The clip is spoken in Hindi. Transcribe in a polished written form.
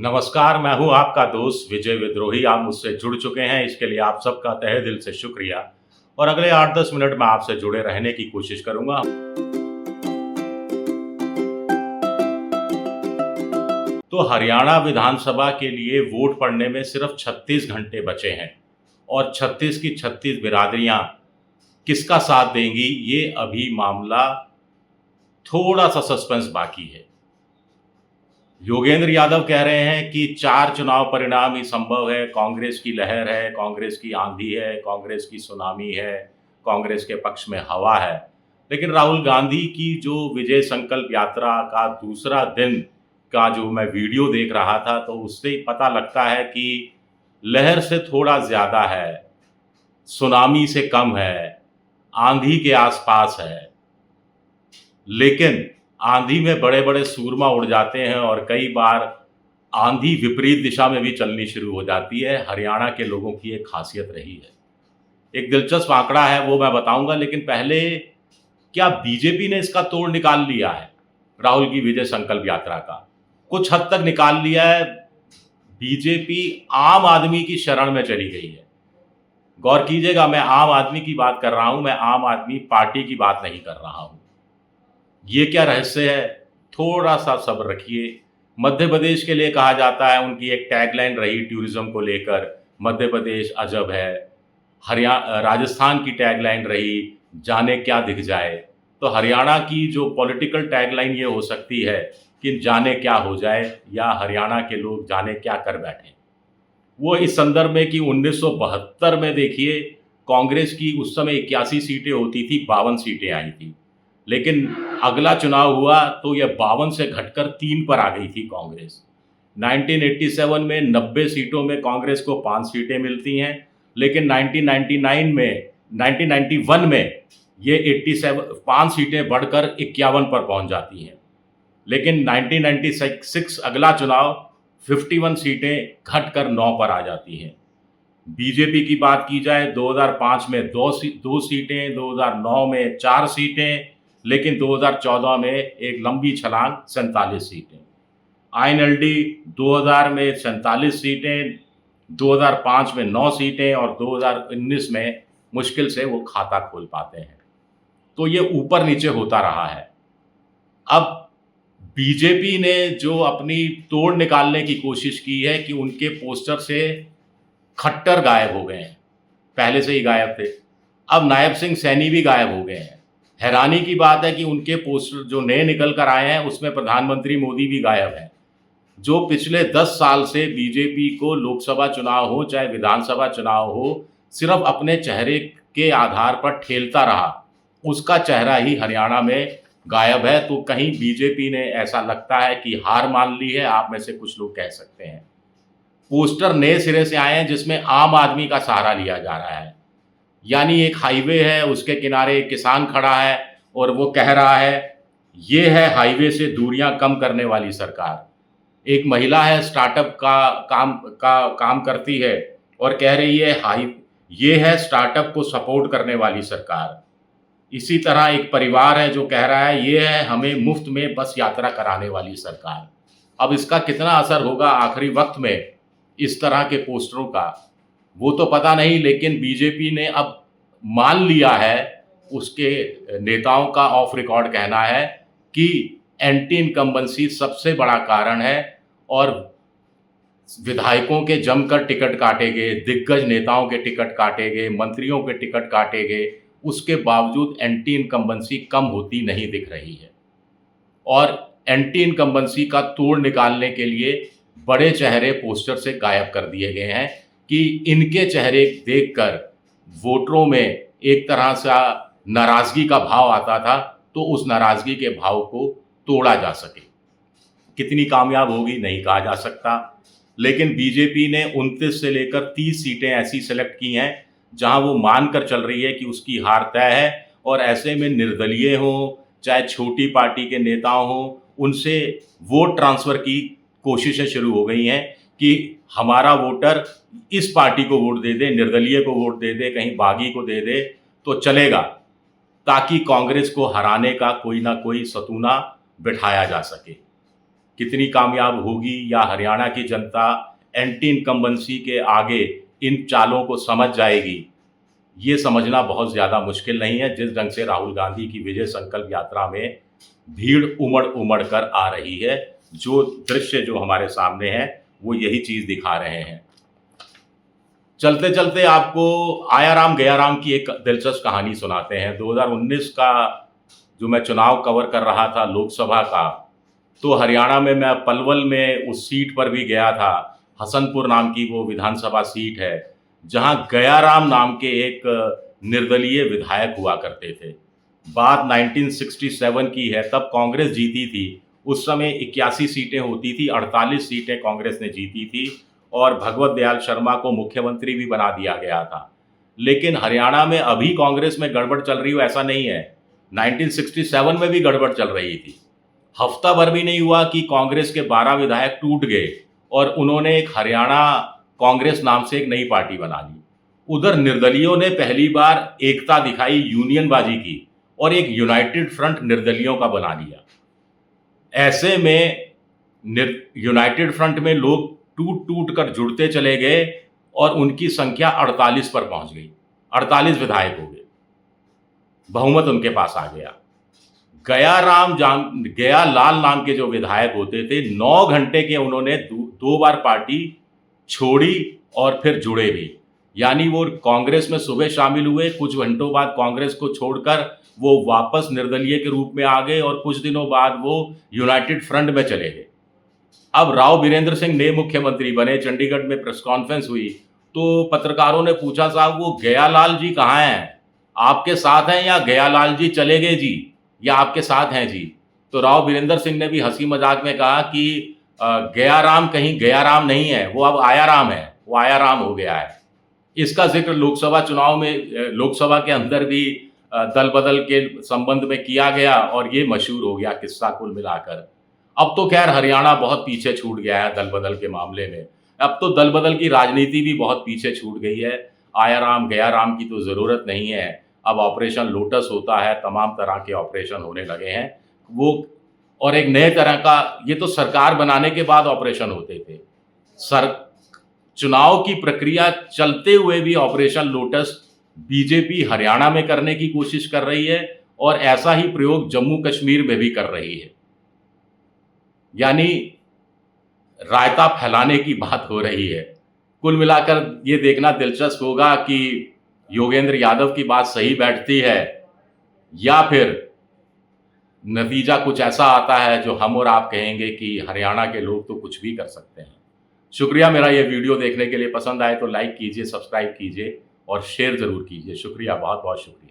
नमस्कार, मैं हूं आपका दोस्त विजय विद्रोही। आप मुझसे जुड़ चुके हैं, इसके लिए आप सबका तहे दिल से शुक्रिया। और अगले 8-10 मिनट में आपसे जुड़े रहने की कोशिश करूंगा। तो हरियाणा विधानसभा के लिए वोट पड़ने में सिर्फ 36 घंटे बचे हैं और 36 की 36 बिरादरियां किसका साथ देंगी, ये अभी मामला थोड़ा सा सस्पेंस बाकी है। योगेंद्र यादव कह रहे हैं कि 4 चुनाव परिणाम ही संभव है, कांग्रेस की लहर है, कांग्रेस की आंधी है, कांग्रेस की सुनामी है, कांग्रेस के पक्ष में हवा है। लेकिन राहुल गांधी की जो विजय संकल्प यात्रा का दूसरा दिन का जो मैं वीडियो देख रहा था, तो उससे ही पता लगता है कि लहर से थोड़ा ज़्यादा है, सुनामी से कम है, आंधी के आसपास है। लेकिन आंधी में बड़े बड़े सूरमा उड़ जाते हैं और कई बार आंधी विपरीत दिशा में भी चलनी शुरू हो जाती है। हरियाणा के लोगों की एक खासियत रही है। एक दिलचस्प आंकड़ा है, वो मैं बताऊंगा, लेकिन पहले क्या बीजेपी ने इसका तोड़ निकाल लिया है? राहुल की विजय संकल्प यात्रा का कुछ हद तक निकाल लिया है। बीजेपी आम आदमी की शरण में चली गई है। गौर कीजिएगा, मैं आम आदमी की बात कर रहा हूं, मैं आम आदमी पार्टी की बात नहीं कर रहा हूं। ये क्या रहस्य है? थोड़ा सा सब्र रखिए। मध्य प्रदेश के लिए कहा जाता है, उनकी एक टैगलाइन रही टूरिज्म को लेकर, मध्य प्रदेश अजब है। राजस्थान की टैगलाइन रही, जाने क्या दिख जाए। तो हरियाणा की जो पॉलिटिकल टैगलाइन ये हो सकती है कि जाने क्या हो जाए, या हरियाणा के लोग जाने क्या कर बैठे। वो इस संदर्भ में कि 1972 में देखिए, कांग्रेस की उस समय 81 सीटें होती थी, 52 सीटें आई थी। लेकिन अगला चुनाव हुआ तो यह 52 से घटकर 3 पर आ गई थी कांग्रेस। 1987 में 90 सीटों में कांग्रेस को 5 सीटें मिलती हैं, लेकिन 1991 में ये 87 5 सीटें बढ़कर 51 पर पहुंच जाती हैं। लेकिन 1996 अगला चुनाव 51 सीटें घटकर 9 पर आ जाती हैं। बीजेपी की बात की जाए, 2005 में 2 सीटें, 2009 में 4 सीटें, लेकिन 2014 में एक लंबी छलांग 47 सीटें। आईएनएलडी 2000 में 47 सीटें, 2005 में 9 सीटें और 2019 में मुश्किल से वो खाता खोल पाते हैं। तो ये ऊपर नीचे होता रहा है। अब बीजेपी ने जो अपनी तोड़ निकालने की कोशिश की है कि उनके पोस्टर से खट्टर गायब हो गए हैं, पहले से ही गायब थे। अब नायब सिंह सैनी भी गायब हो गए हैं। हैरानी की बात है कि उनके पोस्टर जो नए निकल कर आए हैं, उसमें प्रधानमंत्री मोदी भी गायब हैं, जो पिछले 10 साल से बीजेपी को लोकसभा चुनाव हो चाहे विधानसभा चुनाव हो, सिर्फ अपने चेहरे के आधार पर ठेलता रहा। उसका चेहरा ही हरियाणा में गायब है। तो कहीं बीजेपी ने, ऐसा लगता है कि हार मान ली है, आप में से कुछ लोग कह सकते हैं। पोस्टर नए सिरे से आए हैं जिसमें आम आदमी का सहारा लिया जा रहा है। यानी एक हाईवे है, उसके किनारे एक किसान खड़ा है और वो कह रहा है, ये है हाईवे से दूरियां कम करने वाली सरकार। एक महिला है, स्टार्टअप का काम करती है और कह रही है, ये है स्टार्टअप को सपोर्ट करने वाली सरकार। इसी तरह एक परिवार है जो कह रहा है, ये है हमें मुफ्त में बस यात्रा कराने वाली सरकार। अब इसका कितना असर होगा आखिरी वक्त में इस तरह के पोस्टरों का, वो तो पता नहीं। लेकिन बीजेपी ने अब मान लिया है, उसके नेताओं का ऑफ रिकॉर्ड कहना है कि एंटी इनकम्बेंसी सबसे बड़ा कारण है और विधायकों के जमकर टिकट काटे गए, दिग्गज नेताओं के टिकट काटे गए, मंत्रियों के टिकट काटे गए, उसके बावजूद एंटी इनकम्बेंसी कम होती नहीं दिख रही है। और एंटी इनकम्बेंसी का तोड़ निकालने के लिए बड़े चेहरे पोस्टर से गायब कर दिए गए हैं कि इनके चेहरे देखकर वोटरों में एक तरह से नाराजगी का भाव आता था, तो उस नाराजगी के भाव को तोड़ा जा सके। कितनी कामयाब होगी नहीं कहा जा सकता, लेकिन बीजेपी ने 29 से लेकर 30 सीटें ऐसी सेलेक्ट की हैं जहां वो मानकर चल रही है कि उसकी हार तय है। और ऐसे में निर्दलीय हों चाहे छोटी पार्टी के नेता हों, उनसे वोट ट्रांसफ़र की कोशिशें शुरू हो गई हैं कि हमारा वोटर इस पार्टी को वोट दे दे, निर्दलीय को वोट दे दे, कहीं बागी को दे दे तो चलेगा, ताकि कांग्रेस को हराने का कोई ना कोई सतूना बिठाया जा सके। कितनी कामयाब होगी या हरियाणा की जनता एंटी इनकम्बेंसी के आगे इन चालों को समझ जाएगी, ये समझना बहुत ज़्यादा मुश्किल नहीं है। जिस ढंग से राहुल गांधी की विजय संकल्प यात्रा में भीड़ उमड़ कर आ रही है, जो दृश्य जो हमारे सामने है वो यही चीज़ दिखा रहे हैं। चलते चलते आपको आया राम गया राम की एक दिलचस्प कहानी सुनाते हैं। 2019 का जो मैं चुनाव कवर कर रहा था लोकसभा का, तो हरियाणा में मैं पलवल में उस सीट पर भी गया था। हसनपुर नाम की वो विधानसभा सीट है, जहां गयाराम नाम के एक निर्दलीय विधायक हुआ करते थे। बात 1967 की है, तब कांग्रेस जीती थी। उस समय 81 सीटें होती थी, 48 सीटें कांग्रेस ने जीती थी और भगवत दयाल शर्मा को मुख्यमंत्री भी बना दिया गया था। लेकिन हरियाणा में अभी कांग्रेस में गड़बड़ चल रही हो ऐसा नहीं है, 1967 में भी गड़बड़ चल रही थी। हफ्ता भर भी नहीं हुआ कि कांग्रेस के 12 विधायक टूट गए और उन्होंने एक हरियाणा कांग्रेस नाम से एक नई पार्टी बना ली। उधर निर्दलियों ने पहली बार एकता दिखाई, यूनियनबाजी की और एक यूनाइटेड फ्रंट निर्दलियों का बना लिया। ऐसे में यूनाइटेड फ्रंट में लोग टूट टूट कर जुड़ते चले गए और उनकी संख्या 48 पर पहुंच गई। 48 विधायक हो गए, बहुमत उनके पास आ गया। गया लाल नाम के जो विधायक होते थे, 9 घंटे के उन्होंने दो बार पार्टी छोड़ी और फिर जुड़े भी। यानी वो कांग्रेस में सुबह शामिल हुए, कुछ घंटों बाद कांग्रेस को छोड़कर वो वापस निर्दलीय के रूप में आ गए और कुछ दिनों बाद वो यूनाइटेड फ्रंट में चले गए। अब राव बीरेंद्र सिंह नए मुख्यमंत्री बने, चंडीगढ़ में प्रेस कॉन्फ्रेंस हुई तो पत्रकारों ने पूछा, साहब वो गयालाल जी कहाँ हैं, आपके साथ हैं या गयालाल जी चले गए जी, या आपके साथ हैं जी? तो राव बीरेंद्र सिंह ने भी हंसी मजाक में कहा कि गयाराम कहीं गयाराम नहीं है, वो अब आयाराम है, वो आयाराम हो गया है। इसका जिक्र लोकसभा चुनाव में, लोकसभा के अंदर भी दल बदल के संबंध में किया गया और ये मशहूर हो गया किस्सा कुल मिलाकर। अब तो खैर हरियाणा बहुत पीछे छूट गया है दल बदल के मामले में। अब तो दल बदल की राजनीति भी बहुत पीछे छूट गई है। आयाराम गयाराम की तो ज़रूरत नहीं है। अब ऑपरेशन लोटस होता है, तमाम तरह के ऑपरेशन होने लगे हैं वो, और एक नए तरह का, ये तो सरकार बनाने के बाद ऑपरेशन होते थे। चुनाव की प्रक्रिया चलते हुए भी ऑपरेशन लोटस बीजेपी हरियाणा में करने की कोशिश कर रही है और ऐसा ही प्रयोग जम्मू कश्मीर में भी कर रही है। यानी रायता फैलाने की बात हो रही है। कुल मिलाकर ये देखना दिलचस्प होगा कि योगेंद्र यादव की बात सही बैठती है या फिर नतीजा कुछ ऐसा आता है जो हम और आप कहेंगे कि हरियाणा के लोग तो कुछ भी कर सकते हैं। शुक्रिया मेरा ये वीडियो देखने के लिए। पसंद आए तो लाइक कीजिए, सब्सक्राइब कीजिए और शेयर ज़रूर कीजिए। शुक्रिया, बहुत बहुत शुक्रिया।